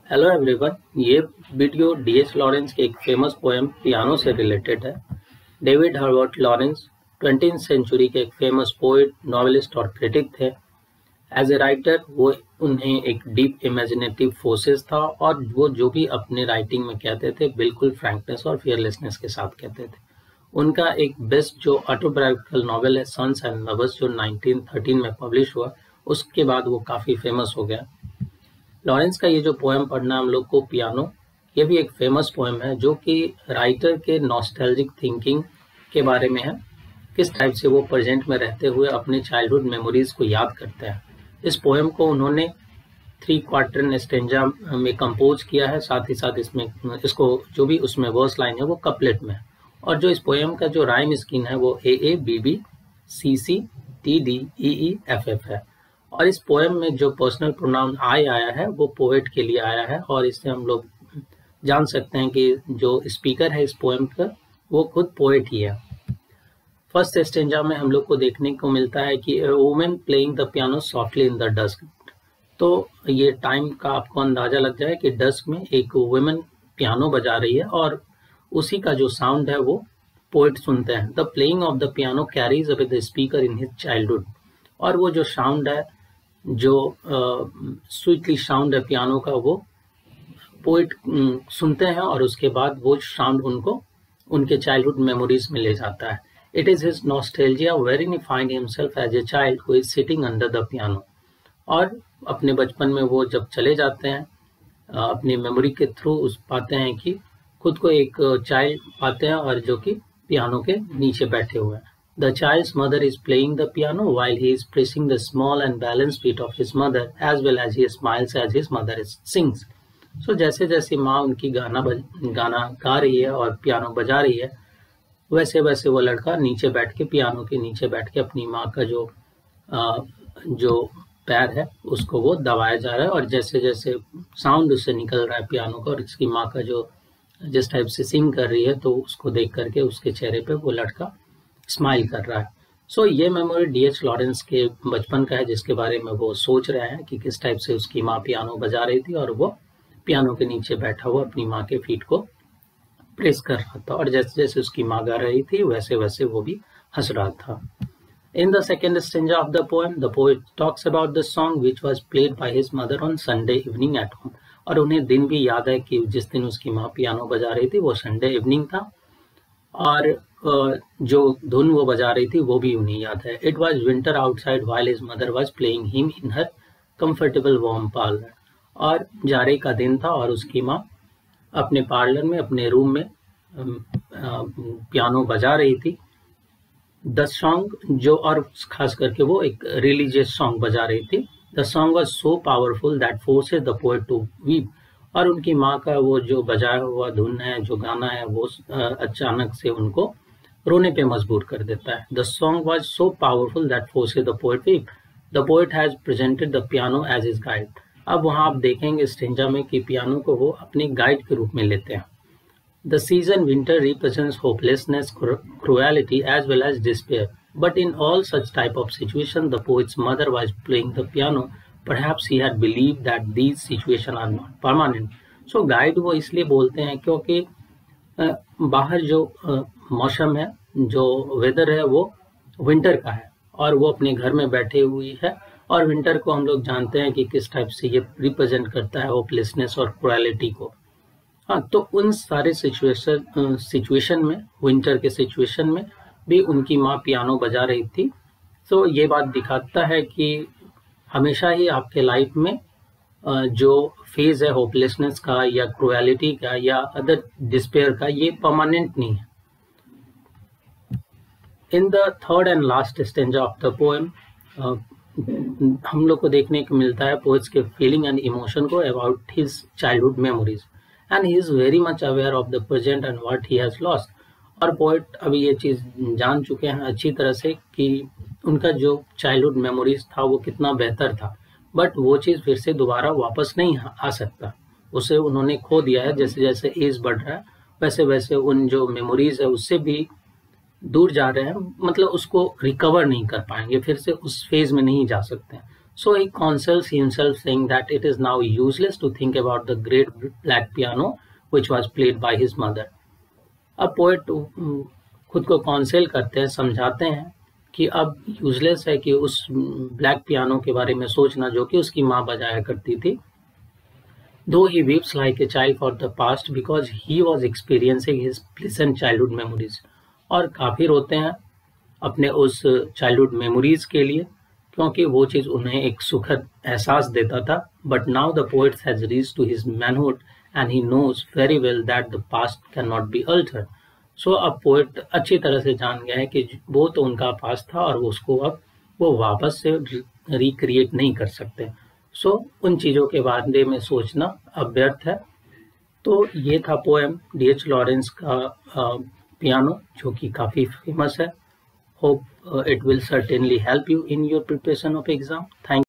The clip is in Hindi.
हेलो एवरीवन, ये वीडियो डीएच लॉरेंस के एक फेमस पोएम पियानो से रिलेटेड है। डेविड हर्बर्ट लॉरेंस 20वीं सेंचुरी के एक फेमस पोएट, नॉवेलिस्ट और क्रिटिक थे। एज ए राइटर वो उन्हें एक डीप इमेजिनेटिव फोर्सेस था और वो जो भी अपने राइटिंग में कहते थे बिल्कुल फ्रैंकनेस और फियरलेसनेस के साथ कहते थे। उनका एक बेस्ट जो ऑटोबायोग्राफिकल नॉवेल है सन्स एंड लवर्स जो 1913 में पब्लिश हुआ, उसके बाद वो काफ़ी फेमस हो गया। लॉरेंस का ये जो पोएम पढ़ना हम लोग को पियानो, ये भी एक फेमस पोएम है जो कि राइटर के नॉस्टैल्जिक थिंकिंग के बारे में है। किस टाइप से वो प्रेजेंट में रहते हुए अपने चाइल्डहुड मेमोरीज को याद करते हैं। इस पोएम को उन्होंने 3 क्वार्टर स्टेंजा में कंपोज किया है। साथ ही साथ इसको जो भी उसमें वर्स लाइन है वो कपलेट में है। और जो इस पोएम का जो राइम स्कीम है वो AABB CC TD EE FF है। और इस पोएम में जो पर्सनल प्रोनाउन आई आया है वो पोएट के लिए आया है और इससे हम लोग जान सकते हैं कि जो स्पीकर है इस पोएम का वो खुद पोएट ही है। फर्स्ट स्टेंजा में हम लोग को देखने को मिलता है कि a woman playing the piano softly in the dusk. तो ये टाइम का आपको अंदाजा लग जाए कि डस्क में एक वुमेन पियानो बजा रही है और उसी का जो साउंड है वो पोएट सुनते हैं। The playing of the piano carries away the speaker in his childhood. और वो जो साउंड है, जो स्वीटली साउंड है पियानो का, वो पोएट सुनते हैं और उसके बाद वो साउंड उनको उनके चाइल्डहुड मेमोरीज में ले जाता है। It is his nostalgia wearing he find himself as a child who is sitting under the piano. और अपने बचपन में वो जब चले जाते हैं अपनी मेमोरी के थ्रू पाते हैं कि खुद को एक चाइल्ड पाते हैं और जो कि पियानो के नीचे बैठे हुए हैं। The child's mother is playing the piano while he is pressing the small and balanced feet of his mother, as well as he smiles as his mother sings. So जैसे जैसे माँ उनकी गाना गा रही है और पियानो बजा रही है, वैसे वैसे वो लड़का नीचे बैठ के पियानो के नीचे बैठ के अपनी माँ का जो पैर है उसको वो दबाया जा रहा है। और जैसे जैसे साउंड उससे निकल रहा है पियानो का और इसकी माँ का जो जिस टाइप से सिंग कर रही है, तो उसको देख करके उसके चेहरे पे वो लड़का स्माइल कर रहा है। सो ये मेमोरी डीएच लॉरेंस के बचपन का है, जिसके बारे में वो सोच रहे हैं कि किस टाइप से उसकी माँ पियानो बजा रही थी और वो पियानो के नीचे बैठा हुआ अपनी माँ के फीट को प्रेस कर रहा था और जैसे जैसे उसकी माँ गा रही थी वैसे वैसे वो भी हंस रहा था। In the second stanza of the poem, the poet talks about the song which was played by his mother on Sunday evening at home. और उन्हें दिन भी याद है कि जिस दिन उसकी माँ पियानो बजा रही थी वो संडे इवनिंग था और जो धुन वो बजा रही थी वो भी उन्हें याद है। It was winter outside while his mother was playing him in her comfortable warm parlour. और जाड़े का दिन था और उसकी माँ अपने पार्लर में, अपने रूम में पियानो बजा रही थी। द सॉन्ग जो, और खास करके वो एक रिलीजियस सॉन्ग बजा रही थी। The song was so powerful that forces the poet to weep. और उनकी माँ का वो जो बजाया हुआ धुन है, जो गाना है, वो अचानक से उनको रोने पे मजबूर कर देता है। The song was so powerful that forces the poet weep. The poet has presented the piano as his guide. अब वहाँ आप देखेंगे स्टेंजा में कि पियानो को वो अपने गाइड के रूप में लेते हैं। The season winter represents hopelessness, cruelty, as well as despair. But in all such type of situation, the poet's mother was playing the piano. Perhaps he had believed that these situations are not permanent. So guide वो इसलिए बोलते हैं क्योंकि बाहर जो मौसम है, जो वेदर है, वो विंटर का है और वो अपने घर में बैठे हुई है। और विंटर को हम लोग जानते हैं कि किस टाइप से ये रिप्रेजेंट करता है, होपलेसनेस और क्रुएलिटी को। हाँ, तो उन सारे सिचुएशन में, विंटर के सिचुएशन में भी उनकी माँ पियानो बजा रही थी। तो ये बात दिखाता है कि हमेशा ही आपके लाइफ में जो फेज है होपलेसनेस का या क्रुएलिटी का या अदर डिस्पेयर का, ये परमानेंट नहीं है। In the third and last stanza of the poem हम लोग को देखने को मिलता है पोएट्स के फीलिंग एंड इमोशन को about his childhood memories and he is very much aware of the present and what he has lost. और पोएट अभी ये चीज़ जान चुके हैं अच्छी तरह से कि उनका जो चाइल्डहुड मेमोरीज था वो कितना बेहतर था, बट वो चीज़ फिर से दोबारा वापस नहीं आ सकता। उसे उन्होंने खो दिया है। जैसे जैसे एज बढ़ रहा है वैसे वैसे उन जो मेमोरीज है उससे भी दूर जा रहे हैं, मतलब उसको रिकवर नहीं कर पाएंगे, फिर से उस फेज में नहीं जा सकते हैं। So he consoles himself saying that it is now useless to think about the great black piano which was played by his mother. अब पोएट खुद को कॉन्सेल करते हैं, समझाते हैं कि अब यूजलेस है कि उस ब्लैक पियानो के बारे में सोचना जो कि उसकी माँ बजाया करती थी. Though he weeps like a child for the past because he was experiencing his pleasant childhood memories. और काफ़ी रोते हैं अपने उस चाइल्डहुड मेमोरीज के लिए क्योंकि वो चीज़ उन्हें एक सुखद एहसास देता था. But now the poet has reached to his manhood and he knows very well that the past can not be altered. So अब पोएट अच्छी तरह से जान गया है कि वो तो उनका पास्ट था और उसको अब वो वापस से रिक्रिएट नहीं कर सकते. सो उन चीज़ों के बारे में सोचना अब व्यर्थ है. तो ये था पोएम D.H. लॉरेंस का पियानो जो कि काफ़ी फेमस है. Hope it will certainly help you in your preparation of exam. Thank you.